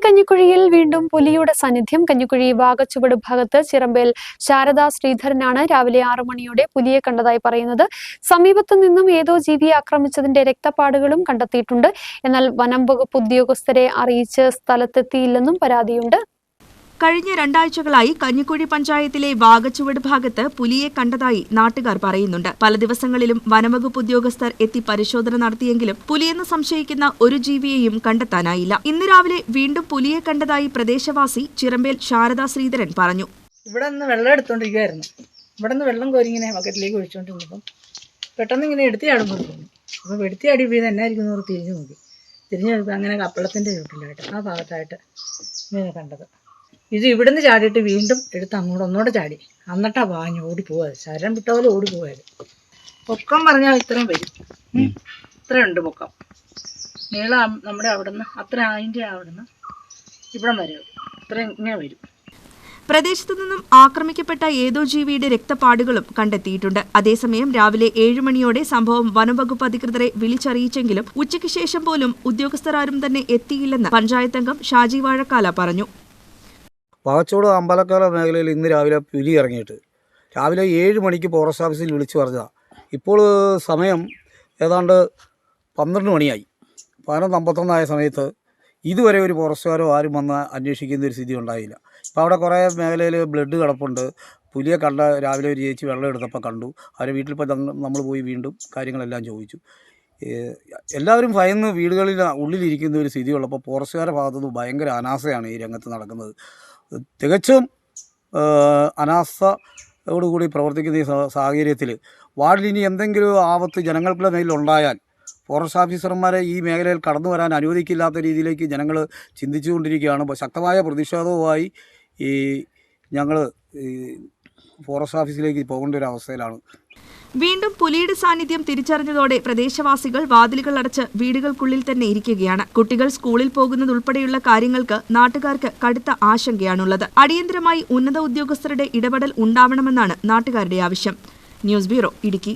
കഞ്ഞിക്കുഴിയിൽ വീണ്ടും പുലിയുടെ സാന്നിധ്യം. കഞ്ഞിക്കുഴി വാകച്ചുവട് ഭാഗത്ത് ചിറമ്പേൽ ശാരദാ ശ്രീധരനാണ് രാവിലെ 6 മണിയോടെ പുലിയെ കണ്ടതായി പറയുന്നത്. സമീപത്തു നിന്നും ഏതോ ജീവിയെ ആക്രമിച്ചതിന്റെ രക്തപ്പാടുകളും കണ്ടെത്തിയിട്ടുണ്ട്. എന്നാൽ വനം വകുപ്പ് ഉദ്യോഗസ്ഥരെ അറിയിച്ച് സ്ഥലത്തെത്തിയില്ലെന്നും പരാതിയുണ്ട്. കഴിഞ്ഞ 2 ആഴ്ചകളായി കഞ്ഞിക്കുഴി പഞ്ചായത്തിലെ വാകച്ചുവട് ഭാഗത്ത് പുലിയെ കണ്ടതായി നാട്ടുകാർ പറയുന്നുണ്ട്. പല ദിവസങ്ങളിലും വനംവകുപ്പ് ഉദ്യോഗസ്ഥർ എത്തി പരിശോധന നടത്തിയെങ്കിലും പുലിയെന്ന് സംശയിക്കുന്ന ഒരു ജീവിയെയും കണ്ടെത്താനായില്ല. ഇന്ന് രാവിലെ വീണ്ടും പുലിയെ കണ്ടതായി പ്രദേശവാസി ചിറമ്പേൽ ശാരദാ ശ്രീധരൻ പറഞ്ഞു. ഇവിടെ നിന്ന് വെള്ളം എടുത്തോണ്ടിരിക്കുകയായിരുന്നു. ഇവിടെ നിന്ന് വെള്ളം കോരിങ്ങനെ ബക്കറ്റിലേക്ക് ഒഴിച്ചുകൊണ്ടിരുന്നപ്പം പെട്ടെന്ന് ഇങ്ങനെ എടുത്തിയാടുമ്പോൾ തോന്നി. അപ്പോൾ എടുത്തിയാടി പോയി എന്നായിരിക്കും എന്ന് തിരിഞ്ഞു നോക്കി. തിരിഞ്ഞു നോക്കി അങ്ങനെ കപ്പളത്തിൻ്റെ ചുട്ടിലായിട്ട് ആ ഭാഗത്തായിട്ട് ഇങ്ങനെ കണ്ടത്. ഇത് ഇവിടുന്ന് ചാടിയിട്ട് വീണ്ടും എടുത്ത് ഒന്നോടെ ചാടി. എന്നിട്ടാ വാങ്ങി ഓടിപ്പോവാത്. ശരം വിട്ട പോലെ ഓടിപ്പോവാത്. പൊക്കം പറഞ്ഞാൽ ഇത്രയും വരും. ഇത്രയുണ്ട് പൊക്കം. നീളം നമ്മുടെ അവിടുന്ന് അത്ര അതിൻ്റെ അവിടുന്ന് ഇവിടം വരെ ഇത്രയും ഇങ്ങനെ വരും. പ്രദേശത്തു നിന്നും ആക്രമിക്കപ്പെട്ട ഏതോ ജീവിയുടെ രക്തപ്പാടുകളും കണ്ടെത്തിയിട്ടുണ്ട്. അതേസമയം രാവിലെ 7 മണിയോടെ സംഭവം വനംവകുപ്പ് അധികൃതരെ വിളിച്ചറിയിച്ചെങ്കിലും ഉച്ചയ്ക്ക് ശേഷം പോലും ഉദ്യോഗസ്ഥരാരും തന്നെ എത്തിയില്ലെന്ന് പഞ്ചായത്ത് അംഗം ഷാജി വാഴക്കാല പറഞ്ഞു. വാകച്ചുവട് അമ്പലക്കാല മേഖലയിൽ ഇന്ന് രാവിലെ പുലി ഇറങ്ങിയിട്ട് രാവിലെ 7 മണിക്ക് ഫോറസ്റ്റ് ഓഫീസിൽ വിളിച്ചു പറഞ്ഞതാണ്. ഇപ്പോൾ സമയം ഏതാണ്ട് 12 മണിയായി. 11:51 ആയ സമയത്ത് ഇതുവരെ ഒരു ഫോറസ്റ്റുകാരോ ആരും വന്ന് അന്വേഷിക്കുന്ന ഒരു സ്ഥിതി ഉണ്ടായില്ല. ഇപ്പോൾ അവിടെ കുറേ മേഖലയിൽ ബ്ലഡ് കിടപ്പുണ്ട്. പുലിയെ രാവിലെ ഒരു ചേച്ചി വെള്ളം എടുത്തപ്പോൾ കണ്ടു. അവരെ വീട്ടിലിപ്പോൾ നമ്മൾ പോയി വീണ്ടും കാര്യങ്ങളെല്ലാം ചോദിച്ചു. എല്ലാവരും ഭയന്ന് വീടുകളിൽ ഉള്ളിലിരിക്കുന്ന ഒരു സ്ഥിതിയുള്ളപ്പോൾ ഫോറസ്റ്റുകാരുടെ ഭാഗത്തുനിന്ന് ഭയങ്കര അനാസയാണ് ഈ രംഗത്ത് നടക്കുന്നത്. തികച്ചും അനാസ്ഥയോടുകൂടി പ്രവർത്തിക്കുന്ന ഈ സാഹചര്യത്തിൽ വാർഡിൽ ഇനി എന്തെങ്കിലും ആപത്ത് ജനങ്ങളുടെ മേലിലുണ്ടായാൽ ഫോറസ്റ്റ് ഓഫീസർമാരെ ഈ മേഖലയിൽ കടന്നു വരാൻ അനുവദിക്കില്ലാത്ത രീതിയിലേക്ക് ജനങ്ങൾ ചിന്തിച്ചുകൊണ്ടിരിക്കുകയാണ്. ശക്തമായ പ്രതിഷേധവുമായി ഞങ്ങൾ ഫോറസ്റ്റ് ഓഫീസിലേക്ക് പോകേണ്ട ഒരു അവസ്ഥയിലാണ്. വീണ്ടും പുലിയുടെ സാന്നിധ്യം തിരിച്ചറിഞ്ഞതോടെ പ്രദേശവാസികൾ വാതിലുകൾ അടച്ച് വീടുകൾക്കുള്ളിൽ തന്നെ ഇരിക്കുകയാണ്. കുട്ടികൾ സ്കൂളിൽ പോകുന്നതുൾപ്പെടെയുള്ള കാര്യങ്ങൾക്ക് നാട്ടുകാർക്ക് കടുത്ത ആശങ്കയാണുള്ളത്. അടിയന്തരമായി ഉന്നത ഉദ്യോഗസ്ഥരുടെ ഇടപെടൽ ഉണ്ടാവണമെന്നാണ് നാട്ടുകാരുടെ ആവശ്യം. News bureau, Idukki.